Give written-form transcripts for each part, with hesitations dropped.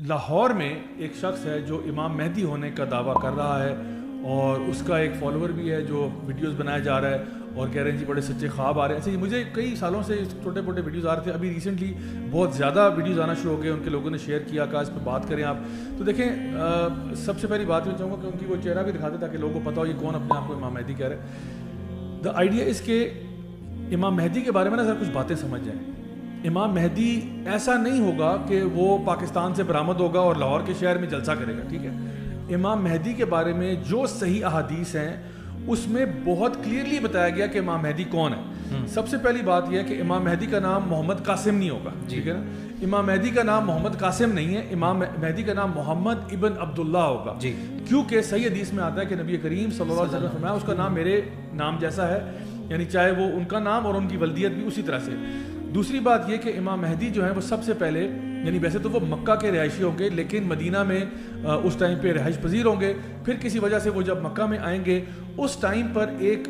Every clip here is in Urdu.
لاہور میں ایک شخص ہے جو امام مہدی ہونے کا دعویٰ کر رہا ہے اور اس کا ایک فالوور بھی ہے جو ویڈیوز بنایا جا رہا ہے اور کہہ رہے ہیں جی بڑے سچے خواب آ رہے ہیں. ایسے مجھے کئی سالوں سے چھوٹے موٹے ویڈیوز آ رہے تھے, ابھی ریسنٹلی بہت زیادہ ویڈیوز آنا شروع ہو گئے, ان کے لوگوں نے شیئر کیا, کہا اس پہ بات کریں آپ. تو دیکھیں سب سے پہلی بات میں چاہوں گا کہ ان کی وہ چہرہ بھی دکھاتے تاکہ لوگوں کو پتہ ہو یہ کون اپنے آپ کو امام مہدی کہہ رہے ہیں. دا آئیڈیا اس کے امام مہدی کے بارے میں نا ذرا کچھ باتیں سمجھ جائیں. امام مہدی ایسا نہیں ہوگا کہ وہ پاکستان سے برآمد ہوگا اور لاہور کے شہر میں جلسہ کرے گا, ٹھیک ہے. امام مہدی کے بارے میں جو صحیح احادیث ہیں اس میں بہت کلیئرلی بتایا گیا کہ امام مہدی کون ہے. سب سے پہلی بات یہ ہے کہ امام مہدی کا نام محمد قاسم نہیں ہوگا, ٹھیک ہے نا. امام مہدی کا نام محمد قاسم نہیں ہے, امام مہدی کا نام محمد ابن عبداللہ ہوگا, کیونکہ صحیح حدیث میں آتا ہے کہ نبی کریم صلی اللہ علیہ وسلم نے فرمایا اس کا نام میرے نام جیسا ہے, یعنی چاہے وہ ان کا نام اور ان کی ولدیت بھی اسی طرح سے. دوسری بات یہ کہ امام مہدی جو ہیں وہ سب سے پہلے, یعنی ویسے تو وہ مکہ کے رہائشی ہوں گے لیکن مدینہ میں اس ٹائم پہ رہائش پذیر ہوں گے. پھر کسی وجہ سے وہ جب مکہ میں آئیں گے اس ٹائم پر ایک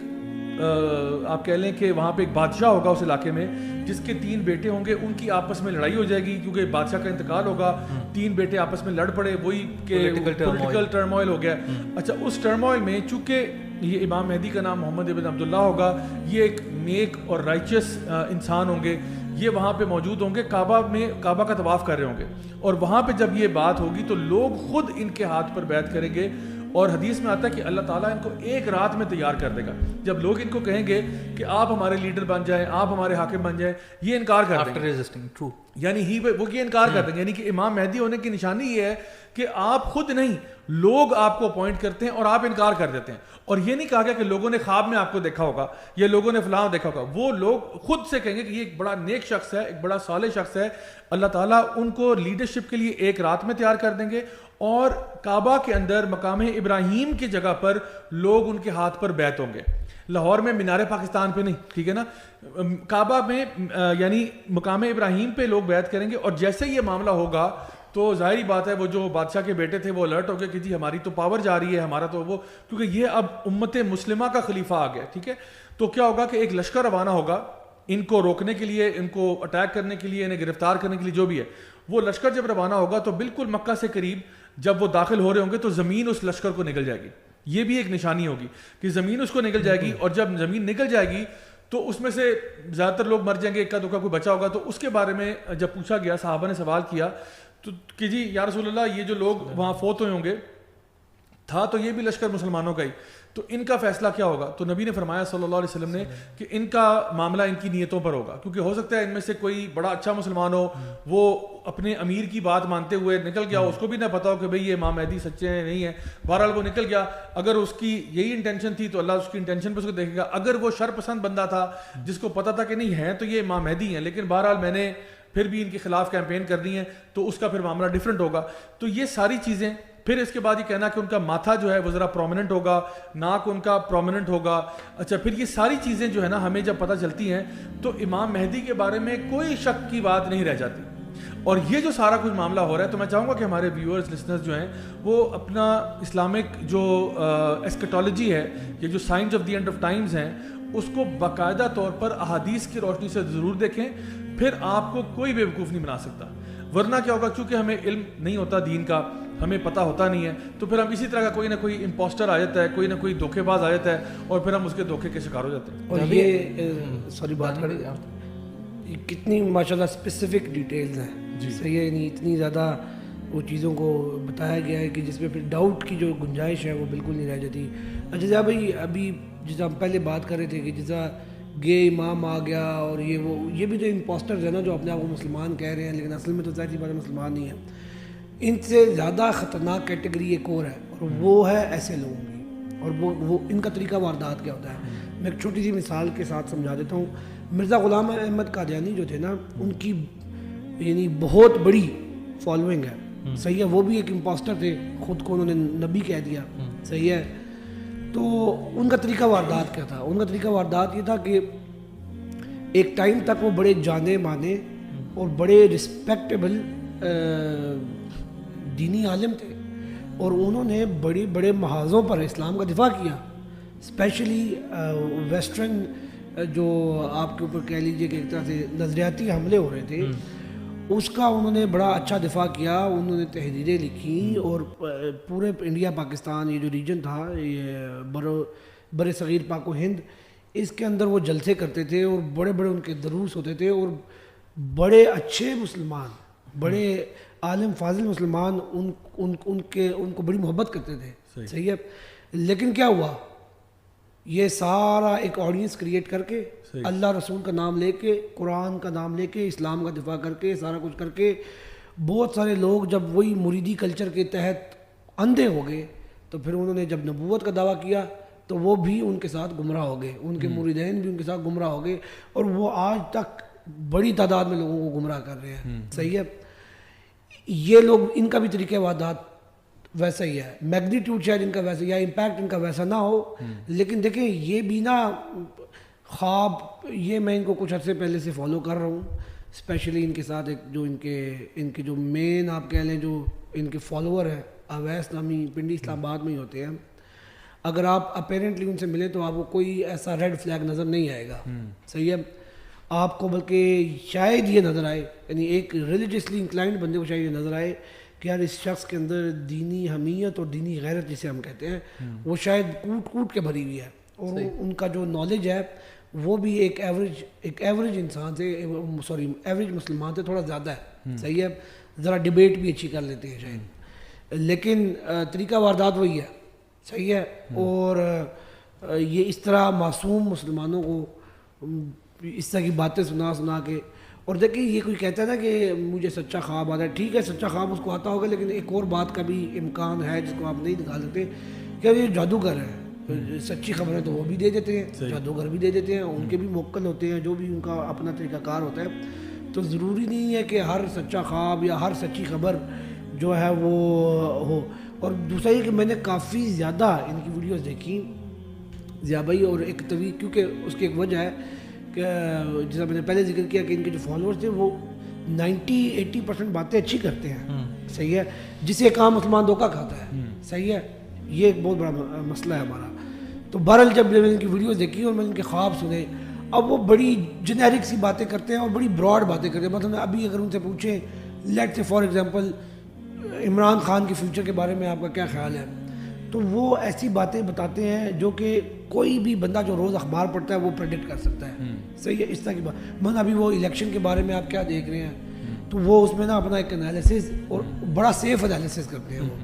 آپ کہہ لیں کہ وہاں پہ ایک بادشاہ ہوگا اس علاقے میں جس کے 3 بیٹے ہوں گے, ان کی آپس میں لڑائی ہو جائے گی کیونکہ بادشاہ کا انتقال ہوگا, 3 بیٹے آپس میں لڑ پڑے, وہی کہ پولیٹیکل ٹرموائل ہو گیا. اچھا, اس ٹرموائل میں چونکہ یہ امام مہدی کا نام محمد ابن عبداللہ ہوگا, یہ ایک نیک اور رائچس انسان ہوں گے, یہ وہاں پہ موجود ہوں گے, کعبہ کا طواف کر رہے ہوں گے, اور وہاں پہ جب یہ بات ہوگی تو لوگ خود ان کے ہاتھ پر بیعت کریں گے. اور حدیث میں آتا ہے کہ اللہ تعالیٰ ان کو ایک رات میں تیار کر دے گا. جب لوگ ان کو کہیں گے کہ آپ ہمارے لیڈر بن جائیں, آپ ہمارے حاکم بن جائیں, یہ انکار کر دیں گے, یعنی وہ یہ انکار کر دیں گے. یعنی کہ امام مہدی ہونے کی نشانی یہ ہے کہ آپ خود نہیں, لوگ آپ کو اپوائنٹ کرتے ہیں اور آپ انکار کر دیتے ہیں. اور یہ نہیں کہا گیا کہ لوگوں نے خواب میں آپ کو دیکھا ہوگا یا لوگوں نے فلاں دیکھا ہوگا, وہ لوگ خود سے کہیں گے کہ یہ ایک بڑا نیک شخص ہے, ایک بڑا صالح شخص ہے, اللہ تعالیٰ ان کو لیڈرشپ کے لیے ایک رات میں تیار کر دیں گے. اور کعبہ کے اندر مقام ابراہیم کی جگہ پر لوگ ان کے ہاتھ پر بیعت ہوں گے. لاہور میں مینار پاکستان پہ نہیں, ٹھیک ہے نا, کعبہ میں یعنی مقام ابراہیم پہ لوگ بیعت کریں گے. اور جیسے یہ معاملہ ہوگا تو ظاہری بات ہے وہ جو بادشاہ کے بیٹے تھے وہ الرٹ ہو گئے کہ جی ہماری تو پاور جا رہی ہے, ہمارا تو وہ, کیونکہ یہ اب امت مسلمہ کا خلیفہ آ گیا, ٹھیک ہے. تو کیا ہوگا کہ ایک لشکر روانہ ہوگا ان کو روکنے کے لیے, ان کو اٹیک کرنے کے لیے, انہیں گرفتار کرنے کے لیے, جو بھی ہے. وہ لشکر جب روانہ ہوگا تو بالکل مکہ سے قریب جب وہ داخل ہو رہے ہوں گے تو زمین اس لشکر کو نگل جائے گی. یہ بھی ایک نشانی ہوگی کہ زمین اس کو نگل جائے گی, اور جب زمین نگل جائے گی تو اس میں سے زیادہ تر لوگ مر جائیں گے, اکا دکا کوئی بچا ہوگا. تو اس کے بارے میں جب پوچھا گیا, صحابہ نے سوال کیا تو کہ جی یا رسول اللہ یہ جو لوگ وہاں فوت ہوئے ہوں گے, تھا تو یہ بھی لشکر مسلمانوں کا ہی, تو ان کا فیصلہ کیا ہوگا؟ تو نبی نے فرمایا صلی اللہ علیہ وسلم نے کہ ان کا معاملہ ان کی نیتوں پر ہوگا, کیونکہ ہو سکتا ہے ان میں سے کوئی بڑا اچھا مسلمان ہو, وہ اپنے امیر کی بات مانتے ہوئے نکل گیا, اس کو بھی نہ پتا ہو کہ بھئی یہ امام مہدی سچے ہیں نہیں ہیں, بہرحال وہ نکل گیا. اگر اس کی یہی انٹینشن تھی تو اللہ اس کی انٹینشن پہ اس کو دیکھے گا. اگر وہ شر پسند بندہ تھا جس کو پتا تھا کہ نہیں ہے تو یہ امام مہدی ہیں, لیکن بہرحال میں نے پھر بھی ان کے خلاف کیمپین کرنی ہے, تو اس کا پھر معاملہ ڈیفرنٹ ہوگا. تو یہ ساری چیزیں, پھر اس کے بعد یہ کہنا کہ ان کا ماتھا جو ہے وہ ذرا پرومیننٹ ہوگا, ناک ان کا پرومیننٹ ہوگا. اچھا, پھر یہ ساری چیزیں جو ہے نا ہمیں جب پتہ چلتی ہیں تو امام مہدی کے بارے میں کوئی شک کی بات نہیں رہ جاتی. اور یہ جو سارا کچھ معاملہ ہو رہا ہے تو میں چاہوں گا کہ ہمارے ویورز لسنرز جو ہیں وہ اپنا اسلامک جو ایسکیٹالوجی ہے, یہ جو science of the end of Times ہیں, اس کو باقاعدہ طور پر احادیث کی روشنی سے ضرور دیکھیں. پھر آپ کو کوئی بیوقوف نہیں بنا سکتا. ورنہ کیا ہوگا, چونکہ ہمیں علم نہیں ہوتا دین کا, ہمیں پتہ ہوتا نہیں ہے, تو پھر ہم اسی طرح کا کوئی نہ کوئی امپوسٹر آ جاتا ہے, کوئی نہ کوئی دھوکے باز آ جاتا ہے, اور پھر ہم اس کے دھوکے کے شکار ہو جاتے ہیں. اور یہ سوری بات کریں, کتنی ماشاءاللہ اسپیسیفک ڈیٹیلز ہیں, صحیح ہے, یعنی اتنی زیادہ وہ چیزوں کو بتایا گیا ہے کہ جس میں پھر ڈاؤٹ کی جو گنجائش ہے وہ بالکل نہیں رہ جاتی. اچھا بھائی, ابھی جیسا ہم پہلے بات کر رہے تھے کہ جیسا گے امام آ گیا, اور یہ بھی جو امپوسٹرز ہیں نا جو اپنے آپ کو مسلمان کہہ رہے ہیں لیکن اصل میں تو ظاہر سی بات ہے مسلمان نہیں ہیں, ان سے زیادہ خطرناک کیٹیگری ایک اور ہے, اور وہ ہے ایسے لوگوں کی. اور وہ ان کا طریقہ واردات کیا ہوتا ہے, میں ایک چھوٹی سی مثال کے ساتھ سمجھا دیتا ہوں. مرزا غلام احمد قادیانی جو تھے نا, ان کی یعنی بہت بڑی فالوئنگ ہے, صحیح ہے, وہ بھی ایک امپوسٹر تھے, خود کو انہوں نے نبی کہہ دیا, صحیح ہے. تو ان کا طریقہ واردات کیا تھا؟ ان کا طریقہ واردات یہ تھا کہ ایک ٹائم تک وہ بڑے جانے مانے اور بڑے رسپیکٹیبل دینی عالم تھے, اور انہوں نے بڑے بڑے محاذوں پر اسلام کا دفاع کیا, اسپیشلی ویسٹرن جو آپ کے اوپر کہہ لیجیے کہ ایک طرح سے نظریاتی حملے ہو رہے تھے, اس کا انہوں نے بڑا اچھا دفاع کیا, انہوں نے تحریریں لکھی اور پورے انڈیا پاکستان یہ جو ریجن تھا یہ بر صغیر پاک و ہند, اس کے اندر وہ جلسے کرتے تھے اور بڑے بڑے ان کے دروس ہوتے تھے اور بڑے اچھے مسلمان, بڑے عالم فاضل مسلمان ان کو بڑی محبت کرتے تھے. صحیح ہے. لیکن کیا ہوا, یہ سارا ایک آڈینس کریٹ کر کے اللہ رسول کا نام لے کے, قرآن کا نام لے کے, اسلام کا دفاع کر کے, سارا کچھ کر کے, بہت سارے لوگ جب وہی مریدی کلچر کے تحت اندھے ہو گئے تو پھر انہوں نے جب نبوت کا دعویٰ کیا تو وہ بھی ان کے ساتھ گمراہ ہو گئے, ان کے مریدین بھی ان کے ساتھ گمراہ ہو گئے اور وہ آج تک بڑی تعداد میں لوگوں کو گمراہ کر رہے ہیں. صحیح ہے. یہ لوگ, ان کا بھی طریقہ وادات ویسا ہی ہے, میگنیٹیوڈ شاید ان کا ویسا یا امپیکٹ ان کا ویسا نہ ہو, لیکن دیکھیں یہ بھی نا خواب, یہ میں ان کو کچھ عرصے پہلے سے فالو کر رہا ہوں, اسپیشلی ان کے ساتھ ایک جو ان کے جو مین آپ کہہ لیں جو ان کے فالوور ہیں اویس نامی, پنڈی اسلام آباد میں ہی ہوتے ہیں. اگر آپ اپیرنٹلی ان سے ملیں تو آپ کو کوئی ایسا ریڈ فلیگ نظر نہیں آئے گا. صحیح ہے. آپ کو بلکہ شاید یہ نظر آئے, یعنی ایک ریلیجیسلی انکلائنڈ بندے کو شاید یہ نظر آئے کہ یار اس شخص کے اندر دینی حمیت اور دینی غیرت جسے ہم کہتے ہیں وہ شاید کوٹ کے بھری ہوئی ہے, اور ان کا جو نالج ہے وہ بھی ایک ایوریج انسان سے, ایوریج مسلمان سے تھوڑا زیادہ ہے. صحیح ہے. ذرا ڈبیٹ بھی اچھی کر لیتے ہیں شاید, لیکن طریقہ واردات وہی ہے. صحیح ہے. اور یہ اس طرح معصوم مسلمانوں کو اس طرح کی باتیں سنا کے, اور دیکھیں یہ کوئی کہتا ہے نا کہ مجھے سچا خواب آتا ہے, ٹھیک ہے سچا خواب اس کو آتا ہوگا, لیکن ایک اور بات کا بھی امکان ہے جس کو آپ نہیں نکال سکتے کہ یہ جادوگر ہے, سچی خبریں تو وہ بھی دے دیتے ہیں, جادوگر بھی دے دیتے ہیں, ان کے بھی موکل ہوتے ہیں, جو بھی ان کا اپنا طریقہ کار ہوتا ہے. تو ضروری نہیں ہے کہ ہر سچا خواب یا ہر سچی خبر جو ہے وہ ہو. اور دوسرا یہ کہ میں نے کافی زیادہ ان کی ویڈیوز دیکھی ضیاء بھائی, اور ایک طویل, کیونکہ اس کی ایک وجہ ہے کہ جیسا میں نے پہلے ذکر کیا کہ ان کے جو فالوورز تھے وہ 90-80% باتیں اچھی کرتے ہیں. صحیح ہے. جسے ایک عام مسلمان دھوکہ کھاتا ہے. صحیح ہے. یہ ایک بہت بڑا مسئلہ ہے ہمارا. تو بہرحال جب میں نے ان کی ویڈیوز دیکھی اور میں نے ان کے خواب سنے, اب وہ بڑی جنیرک سی باتیں کرتے ہیں اور بڑی براڈ باتیں کرتے ہیں. مطلب ابھی اگر ان سے پوچھیں لیٹ سے فار ایگزامپل عمران خان کے فیوچر کے بارے میں آپ کا کیا خیال ہے, تو وہ ایسی باتیں بتاتے ہیں جو کہ کوئی بھی بندہ جو روز اخبار پڑھتا ہے وہ پریڈکٹ کر سکتا ہے. صحیح ہے. اس طرح کی بات, مطلب ابھی وہ الیکشن کے بارے میں آپ کیا دیکھ رہے ہیں, تو وہ اس میں نا اپنا ایک انالیسس, اور بڑا سیف انالیسس کرتے ہیں وہ.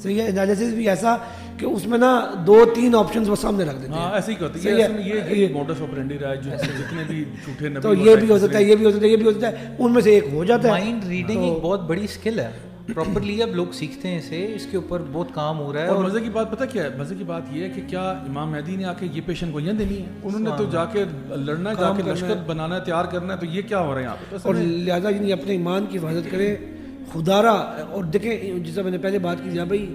صحیح ہے. انالیسس بھی ایسا کہ اس میں نا 2-3 آپشنز وہ سامنے رکھ دیتے ہیں. ایسے ہی کرتے ہیں. یہ موڈس آپرینڈی رہا ہے جتنے بھی جھوٹے نبی, تو یہ بھی ہو سکتا ہے, یہ بھی ہو سکتا ہے, یہ بھی ہو سکتا ہے, ان میں سے ایک ہو جاتا ہے. مائنڈ ریڈنگ ایک بہت بڑی اسکل ہے, پراپرلی اب لوگ سیکھتے ہیں اسے, اس کے اوپر بہت کام ہو رہا ہے. اور مزے کی بات پتہ کیا ہے, مزے کی بات یہ ہے کہ کیا امام مہدی نے آ کے یہ پیشن گوئیاں دینی ہے, انہوں نے تو جا کے لڑنا ہے, جا کے لشکر بنانا ہے, تیار کرنا ہے. تو یہ کیا ہو رہا ہے یہاں پہ, اور لہٰذا یعنی اپنے ایمان کی حفاظت کریں خدا را. اور دیکھیں جیسا میں نے پہلے بات کی جا بھائی,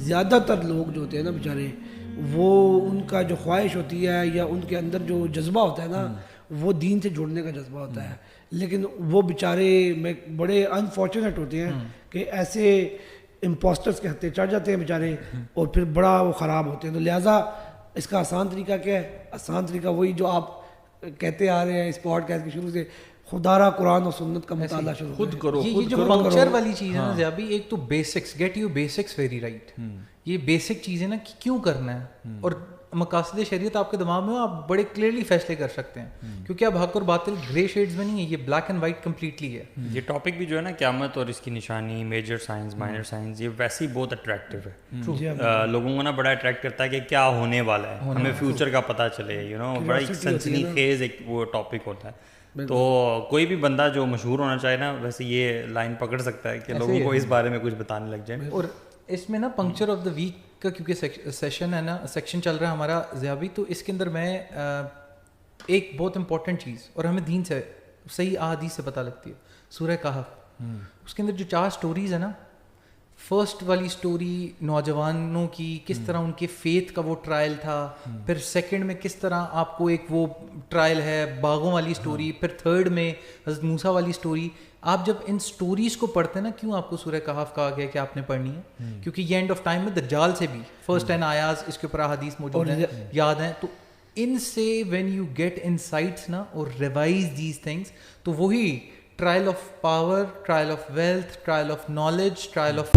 زیادہ تر لوگ جو ہوتے ہیں نا بیچارے, وہ ان کا جو خواہش ہوتی ہے یا ان کے اندر جو جذبہ ہوتا ہے نا, وہ دین سے جڑنے کا جذبہ ہوتا ہے, لیکن وہ بیچارے میں بڑے انفارچونیٹ ہوتے ہیں کہ ایسے امپوسٹرز کے ہتھے چڑھ جاتے ہیں بیچارے, اور پھر بڑا وہ خراب ہوتے ہیں. تو لہٰذا اس کا آسان طریقہ کیا ہے, آسان طریقہ وہی جو آپ کہتے آ رہے ہیں اس پوڈ کاسٹ کے شروع سے, خدا را قرآن اور سنت کا مطالعہ شروع خود کرو. یہ جو پنکچر والی چیز ہے نا ضیاء بھائی, ایک تو basics, get you basics very right. یہ بیسک چیزیں نا کہ کیوں کرنا ہے, اور مقاصد شریعت آپ کے دماغ میں ہو, آپ بڑے کلیئرلی فیصلے کر سکتے ہیں, کیونکہ اب حق اور باطل گرے شیڈز میں نہیں ہے, یہ بلیک اینڈ وائٹ کمپلیٹلی ہے. یہ ٹاپک بھی جو ہے نا قیامت اور اس کی نشانی, میجر سائنس, مائنر سائنس, یہ ویسے ہی بہت اٹریکٹیو ہے. لوگوں کو نا بڑا اٹریکٹ کرتا ہے کہ کیا ہونے والا ہے, ہمیں فیوچر کا پتہ چلے, یو نو, بڑا ایک سنسنی خیز ایک وہ ٹاپک ہوتا ہے. تو کوئی بھی بندہ جو مشہور ہونا چاہے نا, ویسے یہ لائن پکڑ سکتا ہے کہ لوگوں کو اس بارے میں کچھ بتانے لگ جائیں. اور اس میں نا پنکچر آف دا ویک کا کیونکہ سیشن ہے نا, سیکشن چل رہا ہے ہمارا ضیاء بھائی, تو اس کے اندر میں ایک بہت امپورٹنٹ چیز, اور ہمیں دین سے صحیح احادیث سے پتہ لگتی ہے, سورہ کہف, اس کے اندر جو 4 سٹوریز ہیں نا, فرسٹ والی سٹوری نوجوانوں کی, کس طرح ان کے فیتھ کا وہ ٹرائل تھا, پھر سیکنڈ میں کس طرح آپ کو ایک وہ ٹرائل ہے باغوں والی سٹوری, پھر تھرڈ میں حضرت موسیٰ والی سٹوری. آپ جب ان سٹوریز کو پڑھتے ہیں نا, کیوں آپ کو سورہ کہف کہا گیا کہ آپ نے پڑھنی ہے, کیونکہ یہ اینڈ آف ٹائم میں دجال سے بھی فرسٹ 10 آیاز اس کے اوپر احادیث موجود ہیں, یاد ہیں. تو ان سے وین یو گیٹ انسائٹس نا اور ریوائز دیز تھنگس, تو وہی trial of power, trial of wealth, trial of knowledge, trial of